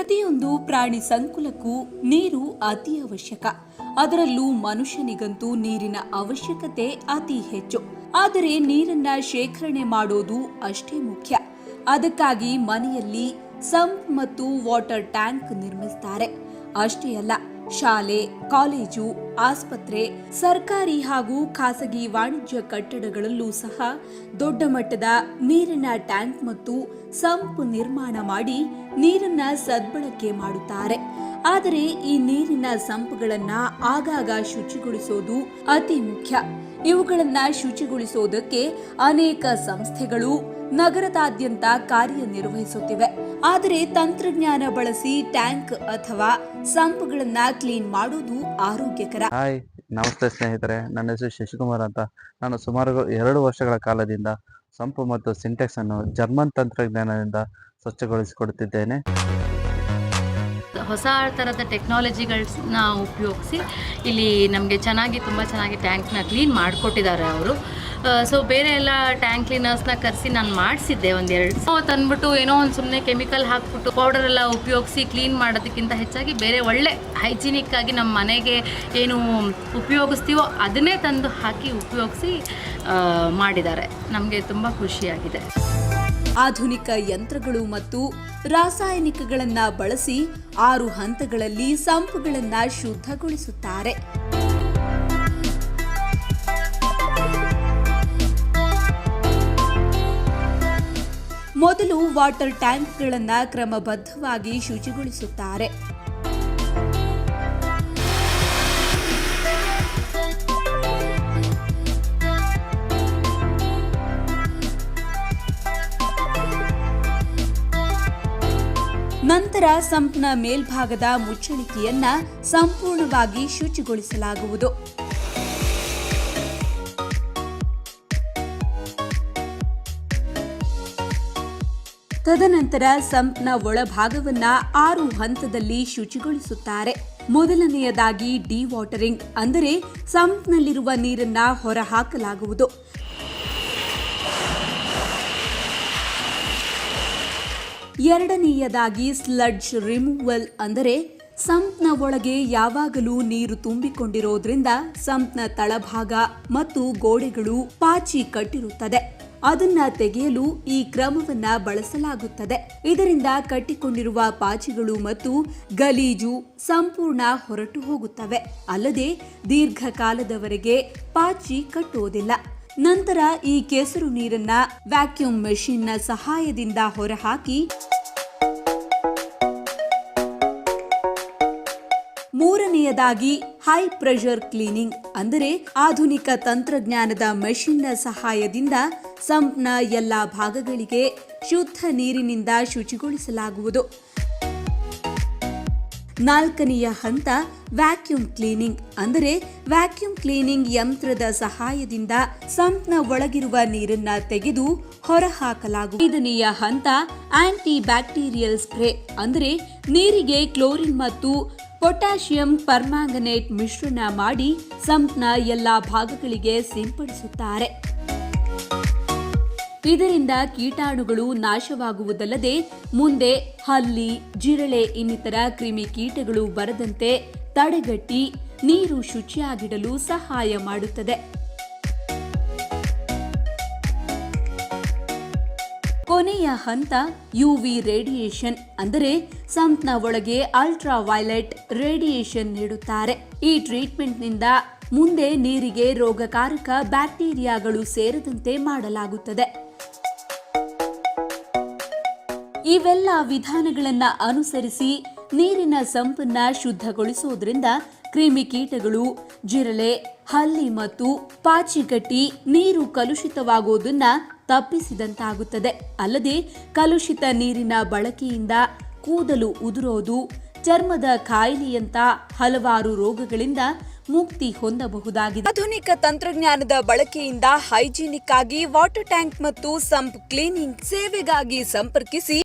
ಪ್ರತಿಯೊಂದು ಪ್ರಾಣಿ ಸಂಕುಲಕ್ಕೂ ನೀರು ಅತಿ ಅವಶ್ಯಕ. ಅದರಲ್ಲೂ ಮನುಷ್ಯನಿಗಂತೂ ನೀರಿನ ಅವಶ್ಯಕತೆ ಅತಿ ಹೆಚ್ಚು. ಆದರೆ ನೀರನ್ನ ಶೇಖರಣೆ ಮಾಡೋದು ಅಷ್ಟೇ ಮುಖ್ಯ. ಅದಕ್ಕಾಗಿ ಮನೆಯಲ್ಲಿ ಸಂಪ್ ಮತ್ತು ವಾಟರ್ ಟ್ಯಾಂಕ್ ನಿರ್ಮಿಸುತ್ತಾರೆ. ಅಷ್ಟೇ ಅಲ್ಲ, ಶಾಲೆ, ಕಾಲೇಜು, ಆಸ್ಪತ್ರೆ, ಸರ್ಕಾರಿ ಹಾಗೂ ಖಾಸಗಿ ವಾಣಿಜ್ಯ ಕಟ್ಟಡಗಳಲ್ಲೂ ಸಹ ದೊಡ್ಡ ಮಟ್ಟದ ನೀರಿನ ಟ್ಯಾಂಕ್ ಮತ್ತು ಸಂಪ್ ನಿರ್ಮಾಣ ಮಾಡಿ ನೀರನ್ನ ಸದ್ಬಳಕೆ ಮಾಡುತ್ತಾರೆ. ಆದರೆ ಈ ನೀರಿನ ಸಂಪ್ಗಳನ್ನ ಆಗಾಗ ಶುಚಿಗೊಳಿಸೋದು ಅತಿ ಮುಖ್ಯ. ಇವುಗಳನ್ನ ಶುಚಿಗೊಳಿಸೋದಕ್ಕೆ ಅನೇಕ ಸಂಸ್ಥೆಗಳು ನಗರದಾದ್ಯಂತ ಕಾರ್ಯನಿರ್ವಹಿಸುತ್ತಿವೆ. ಆದರೆ ತಂತ್ರಜ್ಞಾನ ಬಳಸಿ ಟ್ಯಾಂಕ್ ಅಥವಾ ಸಂಪ್ಗಳನ್ನ ಕ್ಲೀನ್ ಮಾಡೋದು ಆರೋಗ್ಯಕರ. ಹಾಯ್, ನಮಸ್ತೆ ಸ್ನೇಹಿತರೆ. ನನ್ನ ಹೆಸರು ಶಶಿಕುಮಾರ್ ಅಂತ. ನಾನು ಸುಮಾರು 2 ವರ್ಷಗಳ ಕಾಲದಿಂದ ಸಂಪು ಮತ್ತು ಸಿಂಟೆಕ್ಸ್ ಅನ್ನು ಜರ್ಮನ್ ತಂತ್ರಜ್ಞಾನದಿಂದ ಸ್ವಚ್ಛಗೊಳಿಸಿಕೊಡುತ್ತಿದ್ದೇನೆ. ಹೊಸ ಥರದ ಟೆಕ್ನಾಲಜಿಗಳನ್ನ ಉಪಯೋಗಿಸಿ ಇಲ್ಲಿ ನಮಗೆ ತುಂಬ ಚೆನ್ನಾಗಿ ಟ್ಯಾಂಕ್ನ ಕ್ಲೀನ್ ಮಾಡಿಕೊಟ್ಟಿದ್ದಾರೆ ಅವರು. ಸೊ ಬೇರೆ ಎಲ್ಲ ಟ್ಯಾಂಕ್ ಕ್ಲೀನರ್ಸ್ನ ಕರೆಸಿ ನಾನು ಮಾಡಿಸಿದ್ದೆ ಒಂದೆರಡು. ತಂದ್ಬಿಟ್ಟು ಏನೋ ಒಂದು ಸುಮ್ಮನೆ ಕೆಮಿಕಲ್ ಹಾಕ್ಬಿಟ್ಟು ಪೌಡರ್ ಎಲ್ಲ ಉಪಯೋಗಿಸಿ ಕ್ಲೀನ್ ಮಾಡೋದಕ್ಕಿಂತ ಹೆಚ್ಚಾಗಿ ಬೇರೆ ಒಳ್ಳೆ ಹೈಜಿನಿಕ್ ಆಗಿ ನಮ್ಮ ಮನೆಗೆ ಏನು ಉಪಯೋಗಿಸ್ತೀವೋ ಅದನ್ನೇ ತಂದು ಹಾಕಿ ಉಪಯೋಗಿಸಿ ಮಾಡಿದ್ದಾರೆ. ನಮಗೆ ತುಂಬ ಖುಷಿಯಾಗಿದೆ. ಆಧುನಿಕ ಯಂತ್ರಗಳು ಮತ್ತು ರಾಸಾಯನಿಕಗಳನ್ನ ಬಳಸಿ 6 ಹಂತಗಳಲ್ಲಿ ಸಂಪ್ಗಳನ್ನ ಶುದ್ಧಗೊಳಿಸುತ್ತಾರೆ. ಮೊದಲು ವಾಟರ್ ಟ್ಯಾಂಕ್ಗಳನ್ನ ಕ್ರಮಬದ್ಧವಾಗಿ ಶುಚಿಗೊಳಿಸುತ್ತಾರೆ. ನಂತರ ಸಂಪ್ನ ಮೇಲ್ಭಾಗದ ಮುಚ್ಚಳಿಕೆಯನ್ನ ಸಂಪೂರ್ಣವಾಗಿ ಶುಚಿಗೊಳಿಸಲಾಗುವುದು. ತದನಂತರ ಸಂಪ್ನ ಒಳಭಾಗವನ್ನ 6 ಹಂತದಲ್ಲಿ ಶುಚಿಗೊಳಿಸುತ್ತಾರೆ. ಮೊದಲನೆಯದಾಗಿ ಡಿವಾಟರಿಂಗ್, ಅಂದರೆ ಸಂಪ್ನಲ್ಲಿರುವ ನೀರನ್ನ ಹೊರಹಾಕಲಾಗುವುದು. ಎರಡನೆಯದಾಗಿ ಸ್ಲಡ್ಜ್ ರಿಮೂವಲ್, ಅಂದರೆ ಸಂಪ್ನ ಒಳಗೆ ಯಾವಾಗಲೂ ನೀರು ತುಂಬಿಕೊಂಡಿರೋದ್ರಿಂದ ಸಂಪ್ನ ತಳಭಾಗ ಮತ್ತು ಗೋಡೆಗಳು ಪಾಚಿ ಕಟ್ಟಿರುತ್ತದೆ. ಅದನ್ನ ತೆಗೆಯಲು ಈ ಕ್ರಮವನ್ನ ಬಳಸಲಾಗುತ್ತದೆ. ಇದರಿಂದ ಕಟ್ಟಿಕೊಂಡಿರುವ ಪಾಚಿಗಳು ಮತ್ತು ಗಲೀಜು ಸಂಪೂರ್ಣ ಹೊರಟು ಹೋಗುತ್ತವೆ. ಅಲ್ಲದೆ ದೀರ್ಘಕಾಲದವರೆಗೆ ಪಾಚಿ ಕಟ್ಟುವುದಿಲ್ಲ. ನಂತರ ಈ ಕೆಸರು ನೀರನ್ನ ವ್ಯಾಕ್ಯೂಮ್ ಮೆಷಿನ್ನ ಸಹಾಯದಿಂದ ಹೊರಹಾಕಿ ಮೂರನೆಯದಾಗಿ ಹೈ ಪ್ರೆಷರ್ ಕ್ಲೀನಿಂಗ್, ಅಂದರೆ ಆಧುನಿಕ ತಂತ್ರಜ್ಞಾನದ ಮೆಷಿನ್ನ ಸಹಾಯದಿಂದ ಸಂಪ್ನ ಎಲ್ಲಾ ಭಾಗಗಳಿಗೆ ಶುದ್ಧ ನೀರಿನಿಂದ ಶುಚಿಗೊಳಿಸಲಾಗುವುದು. 4ನೆಯ ಹಂತ ವ್ಯಾಕ್ಯೂಮ್ ಕ್ಲೀನಿಂಗ್, ಅಂದರೆ ವ್ಯಾಕ್ಯೂಮ್ ಕ್ಲೀನಿಂಗ್ ಯಂತ್ರದ ಸಹಾಯದಿಂದ ಸಂಪ್ನ ಒಳಗಿರುವ ನೀರನ್ನ ತೆಗೆದು ಹೊರಹಾಕಲಾಗುವುದು. 5ನೆಯ ಹಂತ ಆಂಟಿ ಬ್ಯಾಕ್ಟೀರಿಯಲ್ ಸ್ಪ್ರೇ, ಅಂದರೆ ನೀರಿಗೆ ಕ್ಲೋರಿನ್ ಮತ್ತು ಪೊಟ್ಯಾಷಿಯಂ ಪರ್ಮ್ಯಾಂಗನೇಟ್ ಮಿಶ್ರಣ ಮಾಡಿ ಸಂಪ್ನ ಎಲ್ಲಾ ಭಾಗಗಳಿಗೆ ಸಿಂಪಡಿಸುತ್ತಾರೆ. ಇದರಿಂದ ಕೀಟಾಣುಗಳು ನಾಶವಾಗುವುದಲ್ಲದೆ ಮುಂದೆ ಹಲ್ಲಿ, ಜಿರಳೆ ಇನ್ನಿತರ ಕ್ರಿಮಿಕೀಟಗಳು ಬರದಂತೆ ತಡೆಗಟ್ಟಿ ನೀರು ಶುಚಿಯಾಗಿಡಲು ಸಹಾಯ ಮಾಡುತ್ತದೆ. ಕೊನೆಯ ಹಂತ ಯುವಿ ರೇಡಿಯೇಷನ್, ಅಂದರೆ ಸಂಪ್ನ ಒಳಗೆ ಅಲ್ಟ್ರಾ ವೈಲೆಟ್ ರೇಡಿಯೇಷನ್ ನೀಡುತ್ತಾರೆ. ಈ ಟ್ರೀಟ್ಮೆಂಟ್ನಿಂದ ಮುಂದೆ ನೀರಿಗೆ ರೋಗಕಾರಕ ಬ್ಯಾಕ್ಟೀರಿಯಾಗಳು ಸೇರದಂತೆ ಮಾಡಲಾಗುತ್ತದೆ. ಇವೆಲ್ಲ ವಿಧಾನಗಳನ್ನ ಅನುಸರಿಸಿ ನೀರಿನ ಸಂಪನ್ನ ಶುದ್ಧಗೊಳಿಸುವುದರಿಂದ ಕ್ರಿಮಿಕೀಟಗಳು, ಜಿರಳೆ, ಹಲ್ಲಿ ಮತ್ತು ಪಾಚಿಗಟ್ಟಿ ನೀರು ಕಲುಷಿತವಾಗುವುದನ್ನ ತಪ್ಪಿಸಿದಂತಾಗುತ್ತದೆ. ಅಲ್ಲದೆ ಕಲುಷಿತ ನೀರಿನ ಬಳಕೆಯಿಂದ ಕೂದಲು ಉದುರೋದು, ಚರ್ಮದ ಕಾಯಿಲೆಯಂತ ಹಲವಾರು ರೋಗಗಳಿಂದ ಮುಕ್ತಿ ಹೊಂದಬಹುದಾಗಿದೆ. ಆಧುನಿಕ ತಂತ್ರಜ್ಞಾನದ ಬಳಕೆಯಿಂದ ಹೈಜಿನಿಕ್ ಆಗಿ ವಾಟರ್ ಟ್ಯಾಂಕ್ ಮತ್ತು ಸಂಪ್ ಕ್ಲೀನಿಂಗ್ ಸೇವೆಗಾಗಿ ಸಂಪರ್ಕಿಸಿ